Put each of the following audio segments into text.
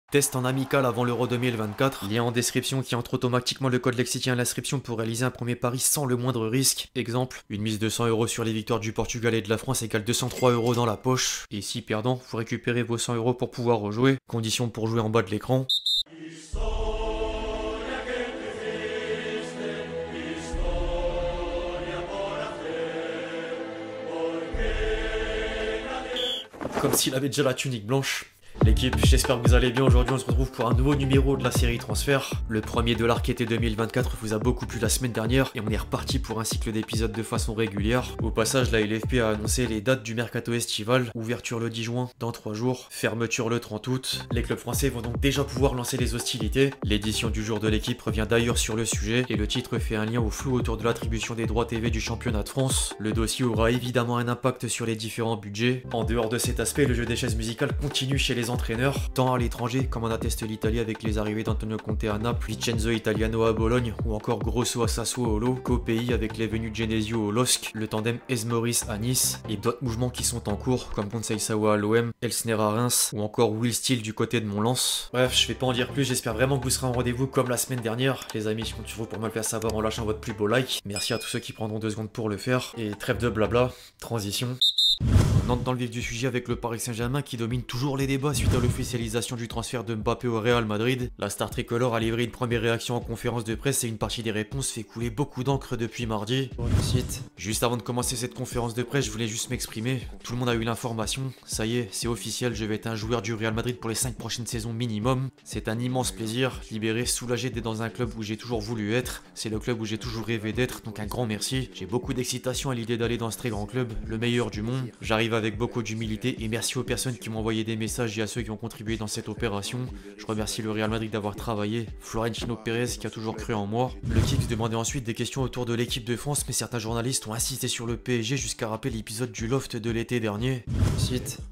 Test en amical avant l'Euro 2024. Lien en description qui entre automatiquement le code lexicien à l'inscription pour réaliser un premier pari sans le moindre risque. Exemple, une mise de 100 € sur les victoires du Portugal et de la France égale 203 € dans la poche. Et si perdant, vous récupérez vos 100 € pour pouvoir rejouer. Condition pour jouer en bas de l'écran. Comme s'il avait déjà la tunique blanche. L'équipe, j'espère que vous allez bien. Aujourd'hui on se retrouve pour un nouveau numéro de la série Transfert. Le premier de l'arc été 2024 vous a beaucoup plu la semaine dernière et on est reparti pour un cycle d'épisodes de façon régulière. Au passage, la LFP a annoncé les dates du mercato estival. Ouverture le 10 juin, dans 3 jours. Fermeture le 30 août. Les clubs français vont donc déjà pouvoir lancer les hostilités. L'édition du jour de l'équipe revient d'ailleurs sur le sujet et le titre fait un lien au flou autour de l'attribution des droits TV du championnat de France. Le dossier aura évidemment un impact sur les différents budgets. En dehors de cet aspect, le jeu des chaises musicales continue chez les entraîneurs, tant à l'étranger comme en atteste l'Italie avec les arrivées d'Antonio Conte à Naples, Vincenzo Italiano à Bologne ou encore Grosso à Sassuolo, qu'au pays avec les venues de Genesio au LOSC, le tandem Esmoris à Nice et d'autres mouvements qui sont en cours comme Conceição à l'OM, Elsner à Reims ou encore Will Steele du côté de Mont-Lens. Bref, je vais pas en dire plus, j'espère vraiment que vous serez en rendez-vous comme la semaine dernière. Les amis, je compte sur vous pour me le faire savoir en lâchant votre plus beau like. Merci à tous ceux qui prendront 2 secondes pour le faire. Et trêve de blabla, transition. On entre dans le vif du sujet avec le Paris Saint-Germain qui domine toujours les débats suite à l'officialisation du transfert de Mbappé au Real Madrid. La star tricolore a livré une première réaction en conférence de presse et une partie des réponses fait couler beaucoup d'encre depuis mardi. Juste avant de commencer cette conférence de presse, je voulais juste m'exprimer. Tout le monde a eu l'information. Ça y est, c'est officiel, je vais être un joueur du Real Madrid pour les 5 prochaines saisons minimum. C'est un immense plaisir, libéré, soulagé d'être dans un club où j'ai toujours voulu être. C'est le club où j'ai toujours rêvé d'être, donc un grand merci. J'ai beaucoup d'excitation à l'idée d'aller dans ce très grand club, le meilleur du monde. J'arrive avec beaucoup d'humilité et merci aux personnes qui m'ont envoyé des messages et à ceux qui ont contribué dans cette opération. Je remercie le Real Madrid d'avoir travaillé, Florentino Pérez qui a toujours cru en moi. Le Kicks demandait ensuite des questions autour de l'équipe de France, mais certains journalistes ont insisté sur le PSG jusqu'à rappeler l'épisode du Loft de l'été dernier.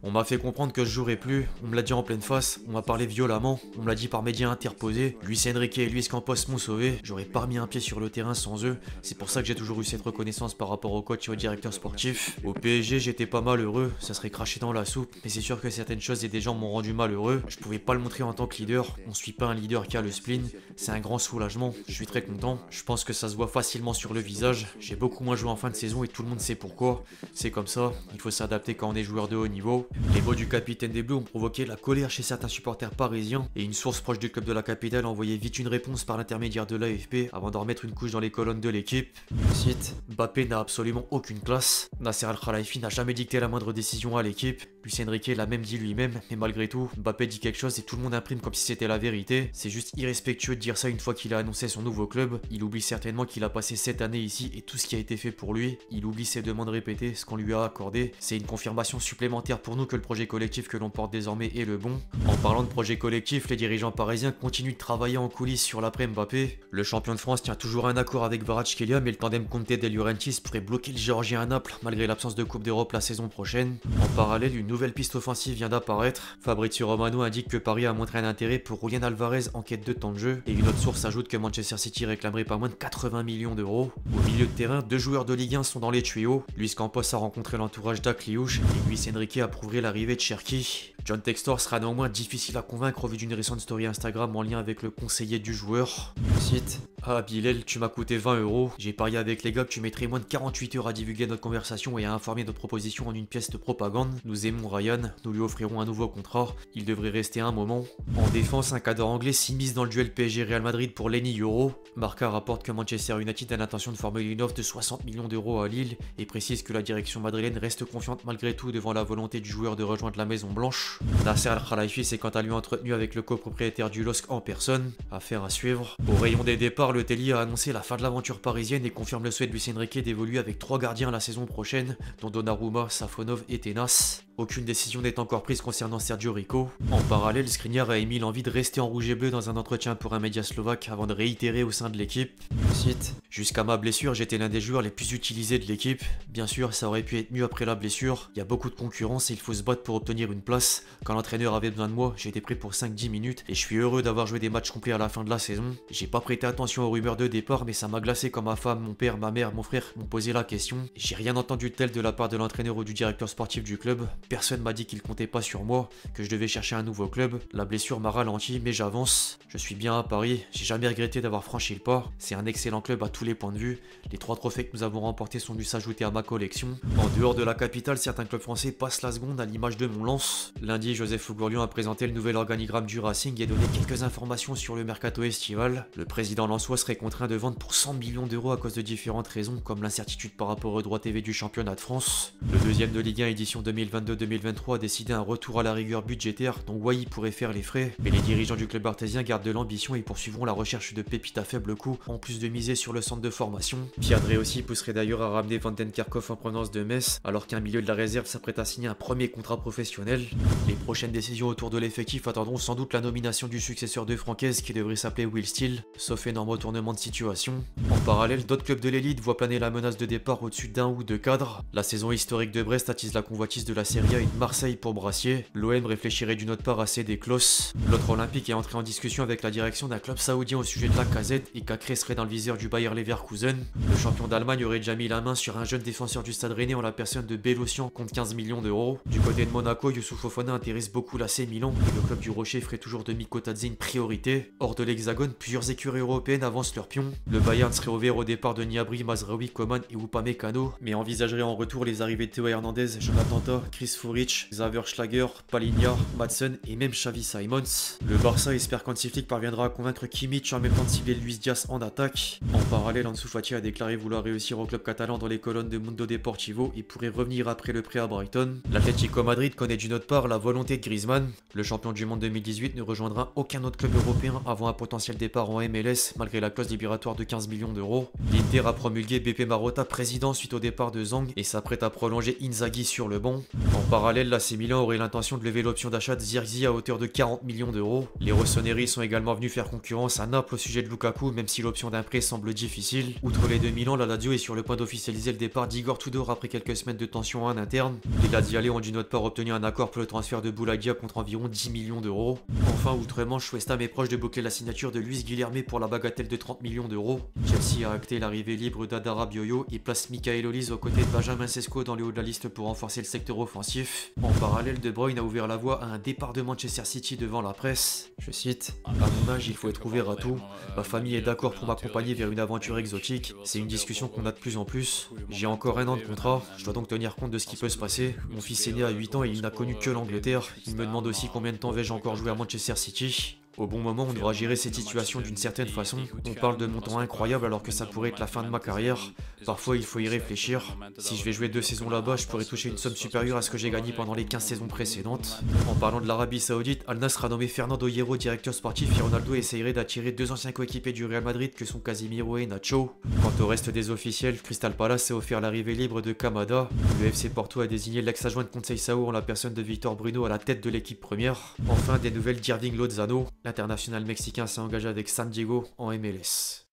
On m'a fait comprendre que je jouerais plus, on me l'a dit en pleine face, on m'a parlé violemment, on me l'a dit par médias interposés. Luis Enrique et Luis Campos m'ont sauvé, j'aurais pas remis un pied sur le terrain sans eux. C'est pour ça que j'ai toujours eu cette reconnaissance par rapport au coach et au directeur sportif. Au PSG, j'étais pas malheureux, ça serait craché dans la soupe, mais c'est sûr que certaines choses et des gens m'ont rendu malheureux. Je pouvais pas le montrer en tant que leader, on suit pas un leader qui a le spleen, c'est un grand soulagement, je suis très content. Je pense que ça se voit facilement sur le visage, j'ai beaucoup moins joué en fin de saison et tout le monde sait pourquoi. C'est comme ça, il faut s'adapter quand on est joueur de haut niveau. Les mots du capitaine des Bleus ont provoqué la colère chez certains supporters parisiens et une source proche du club de la capitale a envoyé vite une réponse par l'intermédiaire de l'AFP avant d'en remettre une couche dans les colonnes de l'équipe. Cite, Mbappé n'a absolument aucune classe, Nasser Al-Khelaifi n'a jamais dicté la moindre décision à l'équipe, Luis Enrique l'a même dit lui-même, mais malgré tout, Mbappé dit quelque chose et tout le monde imprime comme si c'était la vérité. C'est juste irrespectueux de dire ça une fois qu'il a annoncé son nouveau club. Il oublie certainement qu'il a passé 7 années ici et tout ce qui a été fait pour lui. Il oublie ses demandes répétées, ce qu'on lui a accordé. C'est une confirmation supplémentaire pour nous que le projet collectif que l'on porte désormais est le bon. En parlant de projet collectif, les dirigeants parisiens continuent de travailler en coulisses sur l'après Mbappé. Le champion de France tient toujours un accord avec Kvaratskhelia, mais le tandem Conte De Laurentiis pourrait bloquer le Géorgien à Naples malgré l'absence de Coupe d'Europe la saison prochaine. En parallèle, une nouvelle piste offensive vient d'apparaître. Fabrizio Romano indique que Paris a montré un intérêt pour Julián Alvarez en quête de temps de jeu, et une autre source ajoute que Manchester City réclamerait pas moins de 80 millions d'euros. Au milieu de terrain, 2 joueurs de Ligue 1 sont dans les tuyaux. Luis Campos a rencontré l'entourage d'Akliouche et Luis Enrique approuverait l'arrivée de Cherki. John Textor sera néanmoins difficile à convaincre au vu d'une récente story Instagram en lien avec le conseiller du joueur. Cite, ah Bilal, tu m'as coûté 20 €. J'ai parié avec les gars que tu mettrais moins de 48 heures à divulguer notre conversation et à informer notre proposition en une pièce de propagande. Nous aimons Ryan, nous lui offrirons un nouveau contrat. Il devrait rester un moment. En défense, un cadre anglais s'immisce dans le duel PSG-Real Madrid pour Lenny Yoro. Marca rapporte que Manchester United a l'intention de former une offre de 60 millions d'euros à Lille et précise que la direction madrilène reste confiante malgré tout devant la volonté du joueur de rejoindre la Maison Blanche. Nasser Al-Khelaifi s'est quant à lui entretenu avec le copropriétaire du LOSC en personne. Affaire à suivre. Au rayon des départs, le Telly a annoncé la fin de l'aventure parisienne et confirme le souhait de Luis Enrique d'évoluer avec 3 gardiens la saison prochaine, dont Donnarumma, Safonov et Tenas. Aucune décision n'est encore prise concernant Sergio Rico. En parallèle, Skriniar a émis l'envie de rester en rouge et bleu dans un entretien pour un média slovaque avant de réitérer au sein de l'équipe. Cite, jusqu'à ma blessure, j'étais l'un des joueurs les plus utilisés de l'équipe. Bien sûr, ça aurait pu être mieux après la blessure. Il y a beaucoup de concurrence et il faut se battre pour obtenir une place. Quand l'entraîneur avait besoin de moi, j'ai été prêt pour 5-10 minutes et je suis heureux d'avoir joué des matchs complets à la fin de la saison. J'ai pas prêté attention aux rumeurs de départ, mais ça m'a glacé quand ma femme, mon père, ma mère, mon frère m'ont posé la question. J'ai rien entendu de tel de la part de l'entraîneur ou du directeur sportif du club. Personne m'a dit qu'il comptait pas sur moi, que je devais chercher un nouveau club. La blessure m'a ralenti, mais j'avance. Je suis bien à Paris, j'ai jamais regretté d'avoir franchi le pas. C'est un excellent club à tous les points de vue. Les 3 trophées que nous avons remportés sont venus s'ajouter à ma collection. En dehors de la capitale, certains clubs français passent la seconde à l'image de mon Lens. Lundi, Joseph Ougourlian a présenté le nouvel organigramme du Racing et donné quelques informations sur le mercato estival. Le président lensois serait contraint de vendre pour 100 millions d'euros à cause de différentes raisons, comme l'incertitude par rapport aux droits TV du championnat de France. Le deuxième de Ligue 1 édition 2022-2023 a décidé un retour à la rigueur budgétaire dont Wai pourrait faire les frais, mais les dirigeants du club artésien gardent de l'ambition et poursuivront la recherche de pépites à faible coût, en plus de miser sur le centre de formation. Pierre Drey aussi pousserait d'ailleurs à ramener Van den Kerkhoff en provenance de Metz, alors qu'un milieu de la réserve s'apprête à signer un premier contrat professionnel. Les prochaines décisions autour de l'effectif attendront sans doute la nomination du successeur de Francaise qui devrait s'appeler Will Steele, sauf énorme retournement de situation. En parallèle, d'autres clubs de l'élite voient planer la menace de départ au-dessus d'un ou deux cadres. La saison historique de Brest attise la convoitise de la Serie A et de Marseille pour Brassier. L'OM réfléchirait d'une autre part à céder Klose. L'autre olympique est entré en discussion avec la direction d'un club saoudien au sujet de la Lacazette et Cacré serait dans le viseur du Bayer Leverkusen. Le champion d'Allemagne aurait déjà mis la main sur un jeune défenseur du Stade Rennais en la personne de Bélocian contre 15 millions d'euros. Du côté de Monaco, Youssouf Fofana intéresse beaucoup l'AC Milan et le club du Rocher ferait toujours de Mikotadze une priorité. Hors de l'Hexagone, plusieurs écuries européennes avancent leur pion. Le Bayern serait ouvert au départ de Niabri, Mazraoui, Coman et Upamecano, mais envisagerait en retour les arrivées de Théo Hernandez, Jonathan Tah, Chris Furic, Xaver Schlager, Palinha, Madsen et même Xavi Simons. Le Barça espère qu'Hansi Flick parviendra à convaincre Kimmich en même temps de cibler Luis Diaz en attaque. En parallèle, Ansu Fati a déclaré vouloir réussir au club catalan dans les colonnes de Mundo Deportivo et pourrait revenir après le prêt à Brighton. L'Atlético Madrid connaît d'une autre part la volonté de Griezmann. Le champion du monde 2018 ne rejoindra aucun autre club européen avant un potentiel départ en MLS malgré la clause libératoire de 15 millions d'euros. L'Inter a promulgué BP Marotta président suite au départ de Zhang et s'apprête à prolonger Inzaghi sur le banc. En parallèle, l'AC Milan aurait l'intention de lever l'option d'achat de Zirkzee à hauteur de 40 millions d'euros. Les Rossoneri sont également venus faire concurrence à Naples au sujet de Lukaku, même si l'option d'un prêt semble difficile. Outre les deux Milan, la Lazio est sur le point d'officialiser le départ d'Igor Tudor après quelques semaines de tension en interne. Les Laziale ont d'une autre part obtenu un accord pour le transfert de Boulagia contre environ 10 millions d'euros. Enfin, outre-Manche, West Ham est proche de boucler la signature de Luis Guilherme pour la bagatelle de 30 millions d'euros. Chelsea a acté l'arrivée libre d'Adara Bioyo et place Michael Olise aux côtés de Benjamin Sesko dans le haut de la liste pour renforcer le secteur offensif. En parallèle, De Bruyne a ouvert la voie à un départ de Manchester City devant la presse. Je cite: « À mon âge, il faut être ouvert à tout. Ma famille est d'accord pour m'accompagner vers une aventure exotique. C'est une discussion qu'on a de plus en plus. J'ai encore 1 an de contrat, je dois donc tenir compte de ce qui peut se passer. Mon fils est né à 8 ans et il n'a connu que l'Angleterre. Il me demande aussi combien de temps vais-je encore jouer à Manchester City. Au bon moment, on devra gérer cette situation d'une certaine façon. On parle de montants incroyables alors que ça pourrait être la fin de ma carrière. Parfois, il faut y réfléchir. Si je vais jouer 2 saisons là-bas, je pourrais toucher une somme supérieure à ce que j'ai gagné pendant les 15 saisons précédentes. » En parlant de l'Arabie Saoudite, Al Nassr a nommé Fernando Hierro directeur sportif et Ronaldo essayerait d'attirer 2 anciens coéquipiers du Real Madrid que sont Casemiro et Nacho. Quant au reste des officiels, Crystal Palace a offert l'arrivée libre de Kamada. Le FC Porto a désigné l'ex-adjoint de Conceição en la personne de Victor Bruno à la tête de l'équipe première. Enfin, des nouvelles d'Irving Lozano. L'international mexicain s'est engagé avec San Diego en MLS.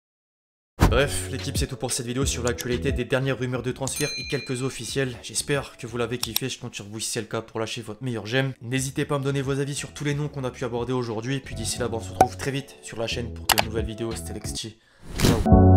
Bref, l'équipe, c'est tout pour cette vidéo sur l'actualité des dernières rumeurs de transfert et quelques officiels. J'espère que vous l'avez kiffé, je compte sur vous si c'est le cas pour lâcher votre meilleur j'aime. N'hésitez pas à me donner vos avis sur tous les noms qu'on a pu aborder aujourd'hui. Et puis d'ici là, on se retrouve très vite sur la chaîne pour de nouvelles vidéos. C'était Lexti. Ciao.